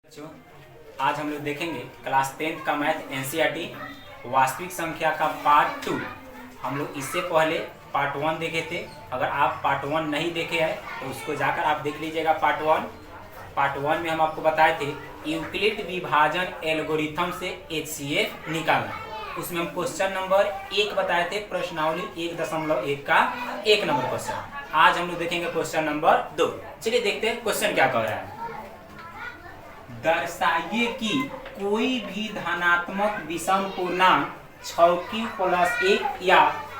बच्चों, आज हम लोग देखेंगे क्लास 10th का मैथ एनसीईआरटी वास्तविक संख्या का पार्ट 2। हम लोग इससे पहले पार्ट 1 देखे थे। अगर आप पार्ट 1 नहीं देखे हैं तो उसको जाकर आप देख लीजिएगा। पार्ट 1 में हम आपको बताए थे यूक्लिड विभाजन एल्गोरिथम से HCF निकालना। उसमें हम क्वेश्चन नंबर 1 बताए थे, प्रश्नावली 1.1 का 1 नंबर क्वेश्चन। आज हम लोग देखेंगे क्वेश्चन नंबर 2। चलिए देखते हैं क्वेश्चन क्या कह रहा है। दर्शाइए कि कोई भी धनात्मक विषम पूर्णांक 6q+1 या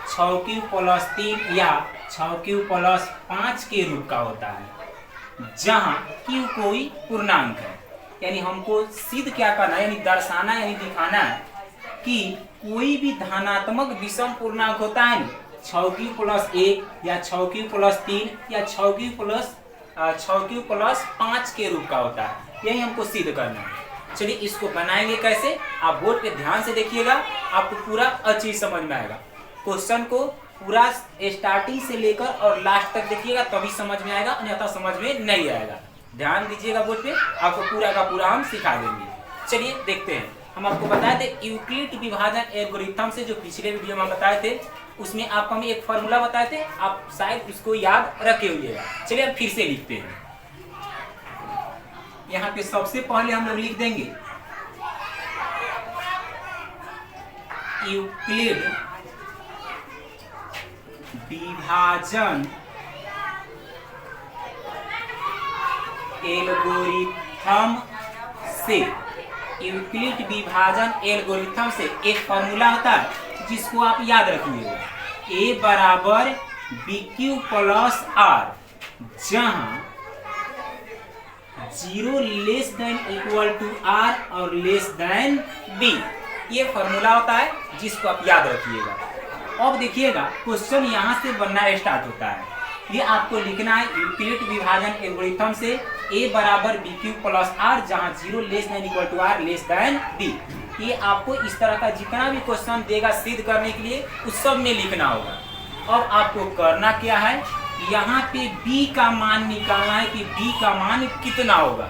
6q+3 या 6q+5 के रूप का होता है, जहां q कोई पूर्णांक है। यानी हमको सिद्ध क्या करना है, यानी दर्शाना यानी दिखाना है कि कोई भी धनात्मक विषम पूर्णांक होता है 6q+1 या 6q+3 या 6q+5 के रूप का होता है। यही हमको सिद्ध करना है। चलिए इसको बनाएंगे कैसे, आप बोर्ड पे ध्यान से देखिएगा, आपको पूरा अच्छी समझ में आएगा। क्वेश्चन को पूरा स्टार्टिंग से लेकर और लास्ट तक देखिएगा, तभी समझ में आएगा, अन्यथा समझ में नहीं आएगा। ध्यान दीजिएगा बोर्ड पे, आपको पूरा का पूरा हम सिखा देंगे। चलिए देखते हैं। हम आपको बताए थे यूक्लिड विभाजन एल्गोरिथम से, जो पिछले वीडियो में बताए थे, उसमें आपको हम एक फॉर्मूला बताए थे, आप शायद उसको याद रखे हुए। चलिए अब फिर से लिखते हैं। यहाँ पे सबसे पहले हम लोग लिख देंगे यूक्लिड विभाजन एल्गोरिथम से। यूक्लिड विभाजन एल्गोरिथम से एक फॉर्मूला होता है जिसको आप याद रखिएगा, A बराबर BQ+R, जहां 0 < R और B। ये फॉर्मूला होता है जिसको आप याद रखिएगा। अब देखिएगा क्वेश्चन यहाँ से बनना स्टार्ट होता है। ये आपको लिखना है यूक्लिड विभाजन एल्गोरिथम से A बराबर BQ+R, जहाँ 0 < R B। ये आपको इस तरह का जितना भी क्वेश्चन देगा सिद्ध करने के लिए, उस सब में लिखना होगा। अब आपको करना क्या है, यहाँ पे B का मान निकालना है कि B का मान कितना होगा।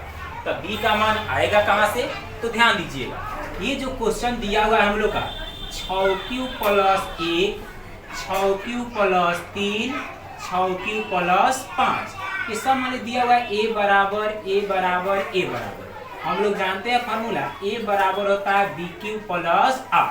तो B का मान आएगा कहाँ से, तो ध्यान दीजिएगा। ये जो क्वेश्चन दिया हुआ है हम लोग का 6q+1 6q+3 6q+5, ये सब मान दिया हुआ है A बराबर। हम लोग जानते हैं फॉर्मूला, A बराबर होता है BQ+R।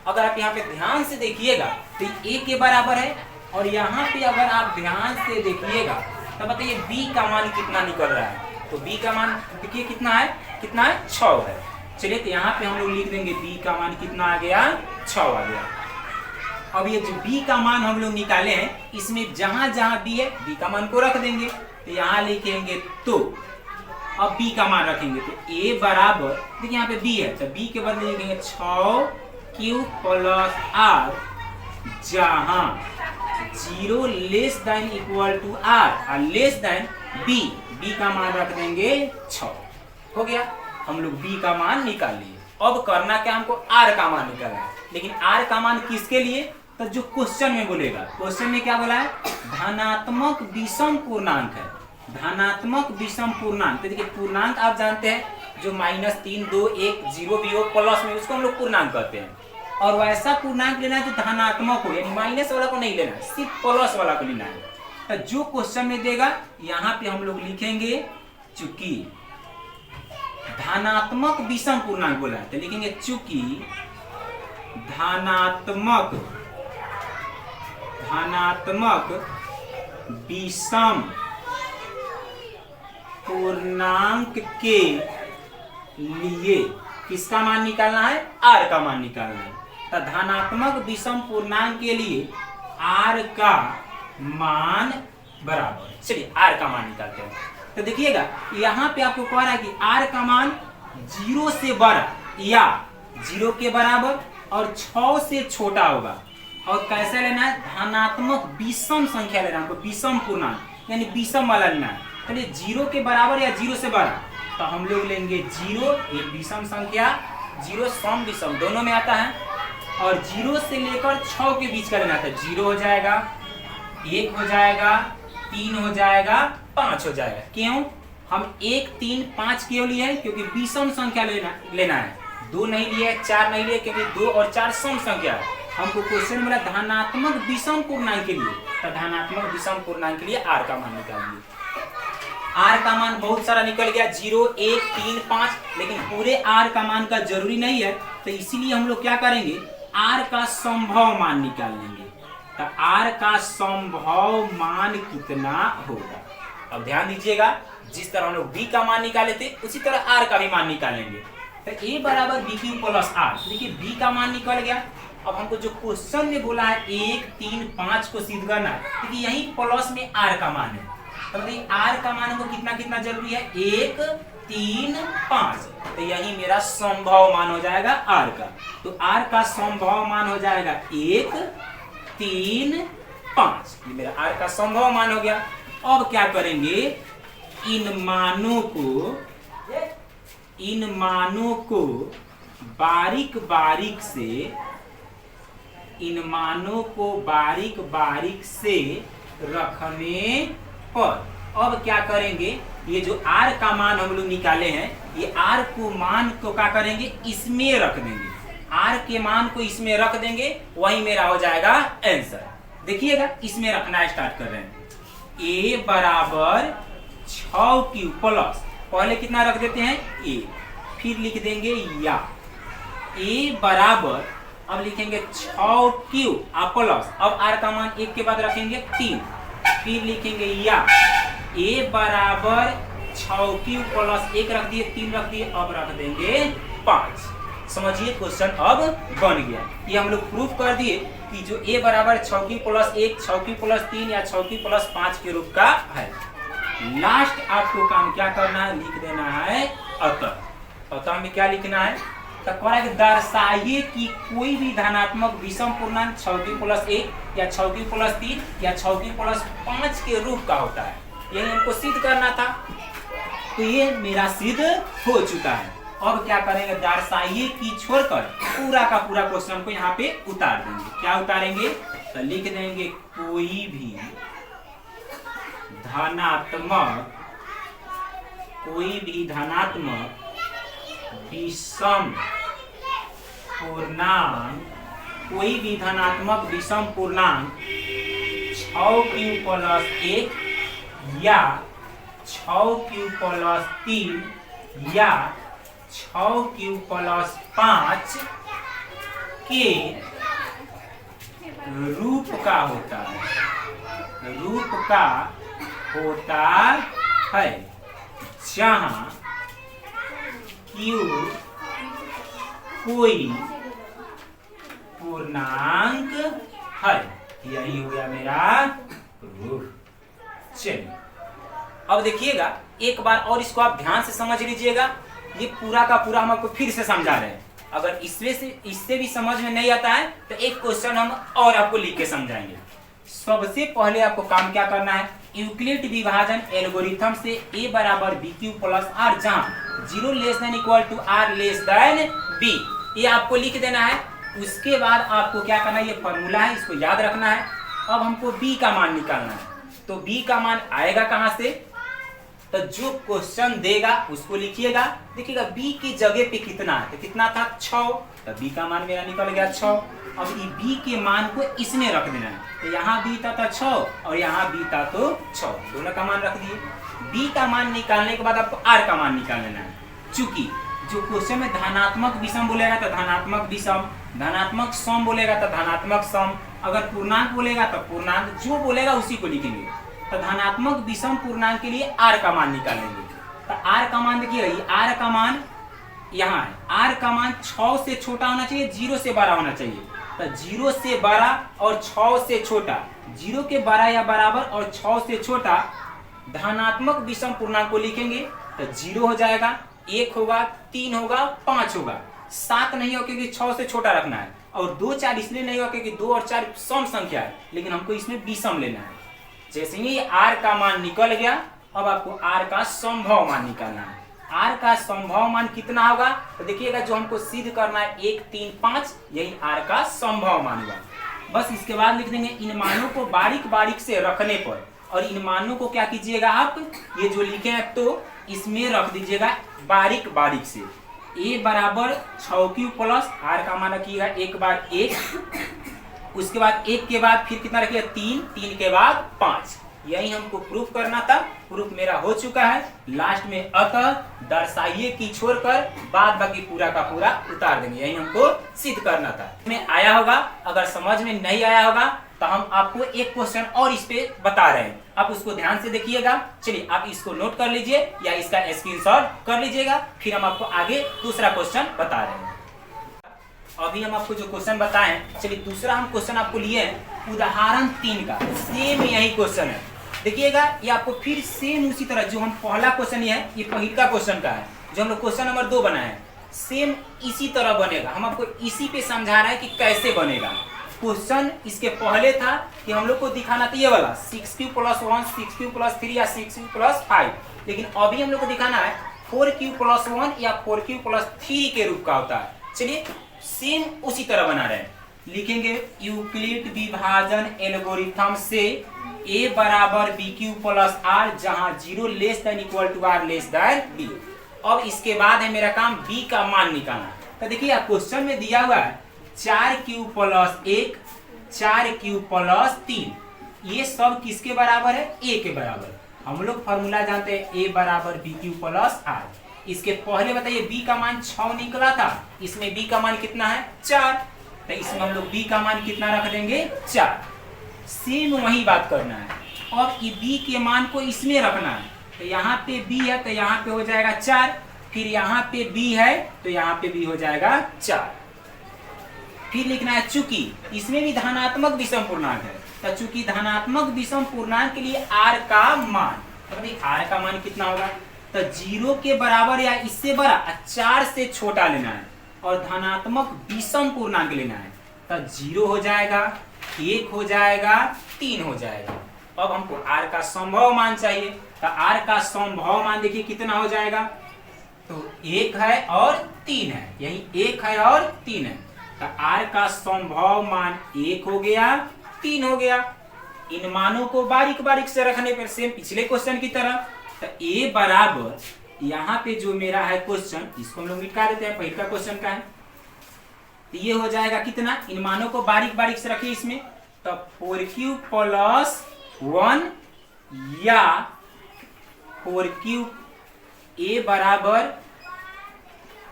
अगर आप यहाँ पे ध्यान से देखिएगा तो A के बराबर है, और यहाँ पे अगर आप ध्यान से देखिएगा तो बताइए B का मान कितना निकल रहा है। तो B का मान देखिए कितना है 6 है। चलिए तो यहाँ पे हम लोग लिख देंगे B का मान कितना आ गया, 6 आ गया। अब ये जो B का मान हम लोग निकाले हैं, इसमें जहां जहां B है B का मान को रख देंगे। तो यहाँ लिखेंगे, तो अब B का मान रखेंगे तो A बराबर, देखिए यहाँ पे B है तो B के बदले लिखेंगे 6q+R, जहां 0 < R और B का मान रख देंगे 6। हो गया, हम लोग B का मान निकाल लिए। अब करना क्या, हमको R का मान निकालना है। लेकिन R का मान किसके लिए, तो जो क्वेश्चन में बोलेगा। क्वेश्चन में क्या बोला है, धनात्मक विषम पूर्णांक है। धनात्मक विषम पूर्णांक, तो देखिए पूर्णांक आप जानते हैं, जो -3 2 1 0 भी हो प्लस में, उसको हम लोग पूर्णांक कहते हैं। और वैसा पूर्णांक लेना है जो धनात्मक हो, यानी माइनस वाला को नहीं लेना है, सिर्फ प्लस वाला को लेना है। तो जो क्वेश्चन में देगा यहाँ पे हम लोग लिखेंगे, चूंकि धनात्मक विषम पूर्णांक बोला है तो लिखेंगे चूंकि धनात्मक विषम पूर्णांक के लिए किसका मान निकालना है, R का मान निकालना है। तो धनात्मक विषम पूर्णांक के लिए R का मान बराबर, चलिए R का मान निकालते हैं। तो देखिएगा यहाँ पे आपको कह रहा है कि R का मान 0 से बड़ा या 0 के बराबर और 6 से छोटा होगा। और कैसे लेना है, धनात्मक विषम संख्या लेना है, विषम पूर्णांक यानी विषम वाला लेना है। चलिए 0 के बराबर या 0 से बड़ा, तो हम लोग लेंगे 0, एक विषम संख्या, 0 सम विषम दोनों में आता है, और 0 से लेकर 6 के बीच का लेना था। 0 हो जाएगा, 1 हो जाएगा, 3 हो जाएगा, 5 हो जाएगा। क्यों, हम 1, 3, 5 क्यों लिए हैं? क्योंकि विषम संख्या लेना है। 2 नहीं लिए, 4 नहीं लिए, क्योंकि 2 और 4 सम संख्या है। हमको क्वेश्चन मिला धनात्मक विषम पूर्णांक के लिए, तो धनात्मक विषम पूर्णांक के लिए आर का मान निकालिए। आर का मान बहुत सारा निकल गया, 0, 1, 3, 5, लेकिन पूरे आर का मान का जरूरी नहीं है, तो इसीलिए हम लोग क्या करेंगे, आर का संभव मान निकाल लेंगे। तो आर का संभव मान कितना होगा? अब ध्यान दीजिएगा, जिस तरह हम लोग बी का मान निकाले थे उसी तरह आर का भी मान निकालेंगे। तो ए बराबर बी क्यू प्लस आर, देखिए बी का मान निकल गया। अब हमको जो क्वेश्चन में बोला है 1, 3, 5 को सिद्ध करना है, क्योंकि यही प्लस में आर का मान है। तो आर का मान हमको कितना कितना जरूरी है, 1, 3, 5, तो यही मेरा संभव मान हो जाएगा आर का। तो आर का संभव मान हो जाएगा 1, 3, 5, ये मेरा आर का संभव मान हो गया। अब क्या करेंगे, इन मानों को बारीक बारीक से रखने पर अब क्या करेंगे, ये जो आर का मान हम लोग निकाले हैं, ये आर को मान को क्या करेंगे, इसमें रख देंगे। आर के मान को इसमें रख देंगे, वही मेरा हो जाएगा आंसर। देखिएगा, इसमें रखना स्टार्ट कर रहे हैं। ए बराबर 6 प्लस, पहले कितना रख देते हैं ए, फिर लिख देंगे या। ए बराबर, अब लिखेंगे 6 प्लस, अब आर का मान 1 के बाद रखेंगे 3, फिर लिखेंगे या। ए बराबर 6 प्लस 1 रख दिए, 3 रख दिए, अब रख देंगे 5। समझिए क्वेश्चन अब बन गया। ये हम लोग प्रूफ कर दिए कि जो ए बराबर 6 प्लस 1, 6 प्लस 3 या 6 प्लस 5 के रूप का है। लास्ट आपको काम क्या करना है, लिख देना है अतः। अतः में क्या लिखना है, तो दर्शाइए कि कोई भी धनात्मक विषम पूर्णांक 6 प्लस 1 या 6 प्लस 3 या 6 प्लस 5 के रूप का होता है। यही हमको सिद्ध करना था, तो ये मेरा सिद्ध हो चुका है। अब क्या करेंगे, दर्शाइए कि छोड़कर पूरा का पूरा क्वेश्चन को यहाँ पे उतार देंगे। क्या उतारेंगे, तो लिख देंगे कोई भी धनात्मक विषम पूर्णांक, कोई भी धनात्मक विषम पूर्णांक 6 प्लस 1 या 6 प्लस 3 या 6 प्लस 5 के रूप का होता है, जहां Q कोई पूर्णांक है। यही हो गया मेरा प्रूफ। चलिए अब देखिएगा, एक बार और इसको आप ध्यान से समझ लीजिएगा। ये पूरा का पूरा हम आपको फिर से समझा रहे हैं। अगर इससे भी समझ में नहीं आता है तो एक क्वेश्चन हम और आपको लिख के समझाएंगे। सबसे पहले आपको काम क्या करना है, यूक्लिड विभाजन एल्गोरिथम से ए बराबर बी क्यू प्लस आर, जहां 0 less than equal to R less than B, ये आपको लिख देना है। उसके बाद आपको क्या करना है, ये फॉर्मूला है, इसको याद रखना है। अब हमको बी का मान निकालना है, तो बी का मान आएगा कहां से, तो जो क्वेश्चन देगा उसको लिखिएगा। देखिएगा बी की जगह पे कितना है, तो कितना था 6, तो बी का मान मेरा निकल गया 6। अब ये बी के मान को इसमें रख देना है, तो यहाँ बी था 6 और यहाँ बी था तो 6, दोनों का मान रख दिए। बी का मान निकालने के बाद आपको आर का मान निकाल लेना है। चूंकि जो क्वेश्चन में धनात्मक विषम बोलेगा तो धनात्मक विषम, धनात्मक सम बोलेगा तो धनात्मक सम, अगर पूर्णांक बोलेगा तो पूर्णांक, जो बोलेगा उसी को लिखेंगे। तो धनात्मक विषम पूर्णांक के लिए आर का मान निकालेंगे। तो आर का मान देखिए, आर का मान यहाँ है, आर का मान 6 से छोटा होना चाहिए, 0 से बड़ा होना चाहिए। तो 0 से बड़ा और 6 से छोटा, 0 के बड़ा या बराबर और 6 से छोटा धनात्मक विषम पूर्णांक को लिखेंगे तो 0 हो जाएगा, 1 होगा, 3 होगा, 5 होगा, 7 नहीं हो क्योंकि 6 से छोटा रखना है, और 2, 4 इसलिए नहीं होगा क्योंकि 2 और 4 सम संख्या है, लेकिन हमको इसमें विषम लेना है। जैसे ही आर का मान निकल गया, अब आपको आर का संभव मान निकालना है। आर का संभव मान कितना होगा, तो देखिएगा जो हमको सिद्ध करना है 1, 3, 5, यही आर का संभव मान होगा। बस इसके बाद लिख देंगे इन मानों को बारीक बारीक से रखने पर, और इन मानों को क्या कीजिएगा आप, ये जो लिखे हैं तो इसमें रख दीजिएगा बारीक बारीक से। a बराबर 6 प्लस r का मान रखिएगा 1 बार 1, उसके बाद 1 के बाद फिर कितना रखिएगा 3, 3 के बाद 5। यही हमको प्रूफ करना था, प्रूफ मेरा हो चुका है। लास्ट में अतः दर्शाइए की छोड़कर बाद बाकी पूरा का पूरा उतार देंगे, यही हमको सिद्ध करना था। में आया होगा, अगर समझ में नहीं आया होगा तो हम आपको एक क्वेश्चन और इस पे बता रहे हैं, आप उसको ध्यान से देखिएगा। चलिए आप इसको नोट कर लीजिए या इसका स्क्रीनशॉट कर लीजिएगा, फिर हम आपको आगे दूसरा क्वेश्चन बता रहे हैं। अभी हम आपको जो क्वेश्चन बताएं, चलिए दूसरा हम क्वेश्चन आपको लिए उदाहरण 3 का, सेम यही क्वेश्चन है। देखिएगा ये आपको फिर सेम उसी तरह जो हम पहला क्वेश्चन ये है, ये पहिला क्वेश्चन का है जो हम लोग क्वेश्चन नंबर 2 बनाए हैं, सेम इसी तरह बनेगा। हम आपको इसी पे समझा रहे हैं कि कैसे बनेगा। क्वेश्चन इसके पहले था कि हम लोग को दिखाना था ये वाला 6q + 1, 6q + 3 या 6q + 5, लेकिन अभी हम लोग को दिखाना है 4q + 1 या 4q + 3 के रूप का होता है। चलिए सेम उसी तरह बना रहे हैं, लिखेंगे यूक्लिड विभाजन एल्गोरिथम से a बराबर bq + r जहां 0 less than equal to r less than b। अब इसके बाद है मेरा काम b का मान निकालना। तो देखिए क्वेश्चन में दिया हुआ है 4q + 1, 4q + 3, ये सब किसके बराबर है? a के बराबर। हम लोग फॉर्मूला जानते हैं a बराबर bq + r। इसके पहले बताइए b का मान 6 निकला था, इसमें b का मान कितना है? 4, तो इसमें हम लोग b का मान कितना रख देंगे? 4। सेम वही बात करना है, और ये b के मान को इसमें रखना है। तो यहाँ पे b है तो यहाँ पे हो जाएगा 4, फिर यहाँ पे b है तो यहाँ पे b हो जाएगा 4। फिर लिखना है चूंकि इसमें भी धनात्मक विषम पूर्णांक है, तो चूंकि धनात्मक विषम पूर्णांक के लिए r का मान, तो r का मान कितना होगा? तो 0 के बराबर या इससे बड़ा 4 से छोटा लेना है, और धनात्मक विषम पूर्णांक लेना है। तो 0 हो जाएगा, 1 हो जाएगा, 3 हो जाएगा। अब हमको r का संभव मान चाहिए, तो r का संभव मान देखिए कितना हो जाएगा? तो 1 है और 3 है, यही 1 है और 3 है, तो r का संभव मान 1 हो गया, 3 हो गया। इन मानों को बारीक बारीक से रखने पर सेम पिछले क्वेश्चन की तरह, तो a बराबर यहाँ पे जो मेरा है क्वेश्चन, इसको हम लोग मिटा देते हैं, पहले का क्वेश्चन का है, तो ये हो जाएगा कितना? इन मानों को बारीक बारीक से रखिए इसमें, तो 4q + 1 या 4q, a बराबर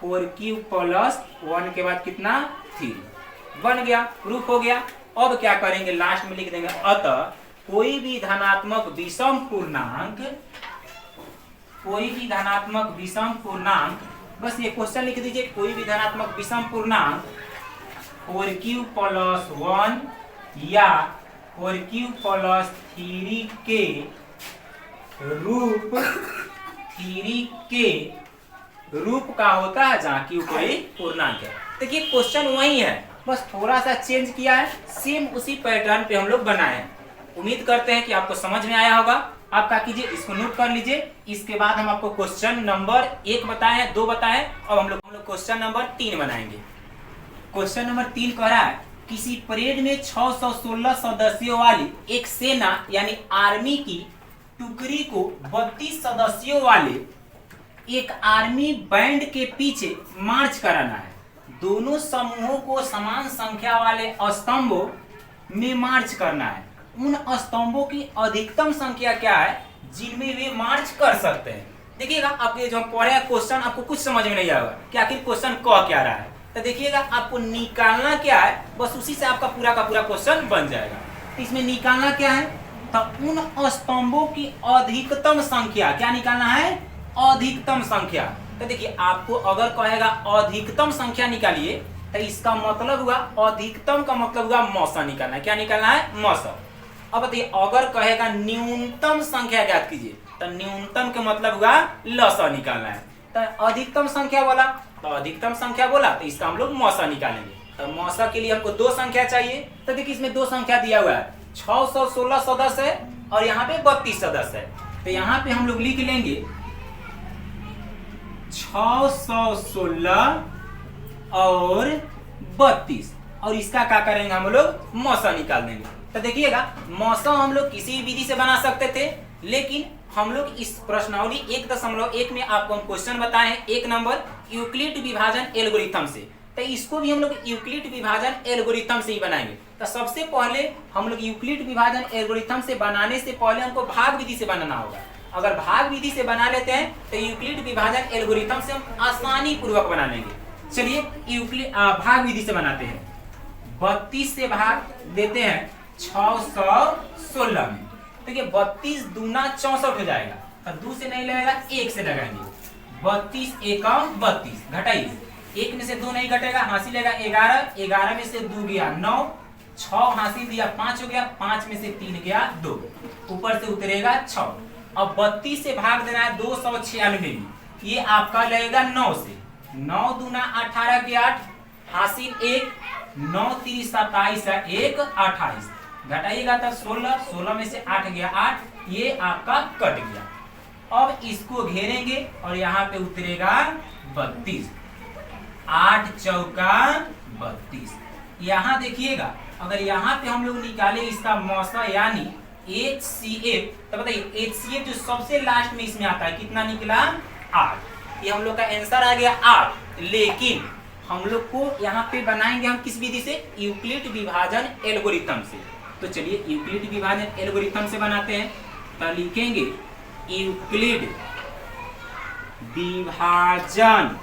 4q + 1 के बाद कितना? 3 बन गया, प्रूफ हो गया। अब क्या करेंगे? लास्ट में लिख देंगे अतः कोई भी धनात्मक विषम पूर्णांक, कोई भी धनात्मक विषम पूर्णांक, बस ये क्वेश्चन लिख दीजिए, कोई भी धनात्मक विषम पूर्णांक 4q + 1 या 4q + 3 के रूप का होता है जहाँ q कोई पूर्णांक है। देखिए क्वेश्चन वही है, बस थोड़ा सा चेंज किया है, सेम उसी पैटर्न पे हम लोग बनाए हैं। उम्मीद करते हैं कि आपको समझ में आया होगा। आप क्या कीजिए, इसको नोट कर लीजिए। इसके बाद हम आपको क्वेश्चन नंबर 1 बताए, 2 बताए, अब हम लोग क्वेश्चन नंबर 3 बनाएंगे। क्वेश्चन नंबर 3 कह रहा है किसी परेड में 616 सदस्यों वाली एक सेना यानी आर्मी की टुकड़ी को 32 सदस्यों वाले एक आर्मी बैंड के पीछे मार्च कराना है। दोनों समूहों को समान संख्या वाले स्तंभों में मार्च करना है। उन स्तंभों की अधिकतम संख्या क्या है जिनमें वे मार्च कर सकते हैं? देखिएगा आपके जो पढ़े हैं क्वेश्चन आपको कुछ समझ में नहीं आएगा कि आखिर क्वेश्चन कह क्या रहा है, तो देखिएगा आपको निकालना क्या है, बस उसी से आपका पूरा का पूरा क्वेश्चन बन जाएगा। तो इसमें निकालना क्या है? तो उन स्तंभों की अधिकतम संख्या, क्या निकालना है? अधिकतम संख्या। तो देखिए आपको अगर कहेगा अधिकतम संख्या निकालिए, तो इसका मतलब हुआ अधिकतम का मतलब हुआ मौसा निकालना है। क्या निकालना है? मौसा। अब बताइए अगर कहेगा न्यूनतम संख्या ज्ञात कीजिए, तो न्यूनतम का मतलब हुआ लसा निकालना है। तो अधिकतम संख्या बोला, तो अधिकतम संख्या बोला, तो इसका हम लोग मौसा निकालेंगे। तो मौसा के लिए हमको 2 संख्या चाहिए। तो देखिए इसमें 2 संख्या दिया हुआ है, 616 सदस्य है और यहाँ पे 32 सदस्य है। तो यहाँ पे हम लोग लिख लेंगे 616 और 32, और इसका क्या करेंगे हम लोग? मौसा निकाल देंगे। तो देखिएगा मौसा हम लोग किसी विधि से बना सकते थे, लेकिन हम लोग इस प्रश्नावली 1.1 में आपको हम क्वेश्चन बताए हैं 1 नंबर यूक्लिड विभाजन एल्गोरिथम से, तो इसको भी हम लोग यूक्लिड विभाजन एल्गोरिथम से ही बनाएंगे। तो सबसे पहले हम लोग यूक्लिड विभाजन एल्गोरिथम से बनाने से पहले हमको भाग विधि से बनाना होगा। अगर भाग विधि से बना लेते हैं तो यूक्लिड विभाजन एल्गोरिथम से हम आसानी पूर्वक बना लेंगे। चलिए यूक्लिड भाग विधि से बनाते हैं। 32 से भाग देते हैं 616 में, देखिए 32 दूना 64 हो जाएगा, तो 2 से नहीं लगेगा 1 से लगाएंगे। 32 एकम 32 घटाइए, 1 में से 2 नहीं घटेगा, हासिल लेगा 11, 11 में से 2 गया 9, 6 हासिल दिया 5 हो गया, 5 में से 3 गया 2, ऊपर से उतरेगा 6। अब 32 से भाग देना है 296 में, ये आपका लगेगा 9 से, 9 दूना 18 के 8, हासिल 1, 9 3 27 है 1 28, घटाइएगा तो 16, 16 में से 8 गया 8, ये आपका कट गया। अब इसको घेरेंगे और यहाँ पे उतरेगा 32, 8 चौका 32। यहाँ देखिएगा अगर यहाँ पे हम लोग निकाले इसका मौसा यानी HCF, तो बताइए HCF जो सबसे लास्ट में इसमें आता है कितना निकला 8, ये हम लोग का आंसर आ गया 8। लेकिन हम लोग को यहाँ पे बनाएंगे हम किस विधि से, यूक्लिड विभाजन एल्गोरिथम से। तो चलिए यूक्लिड विभाजन एल्गोरिथम से बनाते हैं। तो लिखेंगे यूक्लिड विभाजन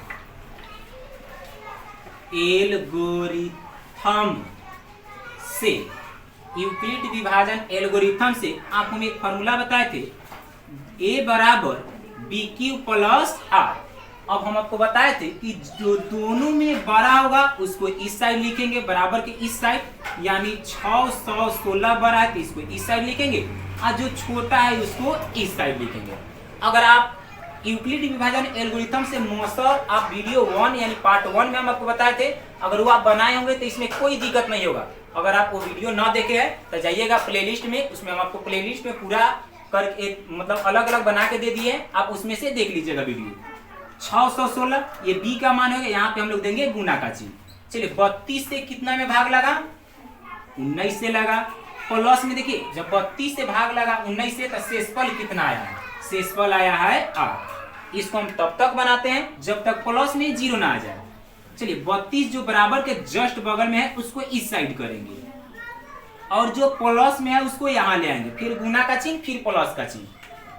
एल्गोरिथम से, यूक्लिड विभाजन एल्गोरिथम से आप हमें एक फॉर्मूला बताए थे A बराबर BQ प्लस R। अब हम आपको बताए थे कि जो दोनों में बड़ा होगा उसको इस साइड लिखेंगे बराबर के इस साइड, यानी 616 बड़ा है तो इसको इस साइड लिखेंगे और जो छोटा है उसको इस साइड लिखेंगे। अगर आप यूक्लिड विभाजन एल्गोरिथम से मौसर आप वीडियो 1 यानी पार्ट 1 में हम आपको बताए थे, अगर वो आप बनाए होंगे तो इसमें कोई दिक्कत नहीं होगा। अगर आप वो वीडियो ना देखे हैं तो जाइएगा प्लेलिस्ट में, उसमें हम आपको प्लेलिस्ट में पूरा कर एक मतलब अलग अलग बना के दे दिए, आप उसमें से देख लीजिएगा वीडियो। 616 ये B का मान होगा, यहाँ पे हम लोग देंगे गुना का चिन्ह। चलिए 32 से कितना में भाग लगा, 19 से लगा, प्लस में देखिए जब 32 से भाग लगा 19 से, तो शेषफल कितना आया है, शेषफल आया है 8। इसको हम तब तक बनाते हैं जब तक प्लस में 0 ना आ जाए। चलिए 32 जो बराबर के जस्ट बगल में है उसको इस साइड करेंगे और जो प्लस में है उसको यहाँ ले आएंगे, फिर गुना का चिन्ह फिर प्लस का चिन्ह।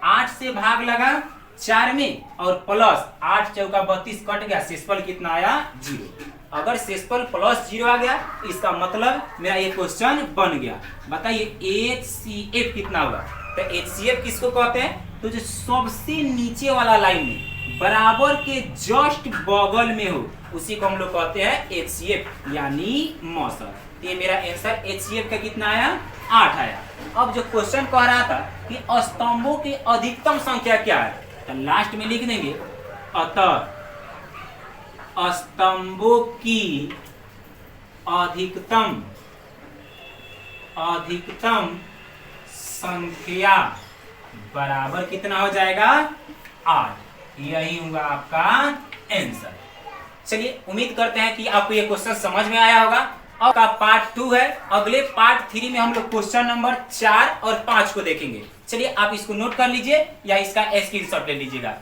8 से भाग लगा 4 में और प्लस 8 चौका 32 कट गया, शेषफल कितना आया 0। अगर शेषफल प्लस 0 आ गया इसका मतलब मेरा ये क्वेश्चन बन गया। बताइए HCF कितना होगा, तो HCF किसको कहते हैं, तो जो सबसे नीचे वाला लाइन में बराबर के जस्ट बगल में हो उसी को हम लोग कहते हैं HCF यानी मौसर। ये मेरा आंसर HCF का कितना आया 8 आया। अब जो क्वेश्चन कह रहा था कि स्तंभों की अधिकतम संख्या क्या है, तो लास्ट में लिख देंगे अतः स्तंभों की अधिकतम संख्या बराबर कितना हो जाएगा 8। यही होगा आपका आंसर। चलिए उम्मीद करते हैं कि आपको ये क्वेश्चन समझ में आया होगा। अब का पार्ट 2 है, अगले पार्ट 3 में हम लोग क्वेश्चन नंबर 4 और 5 को देखेंगे। चलिए आप इसको नोट कर लीजिए या इसका स्क्रीनशॉट ले लीजिएगा।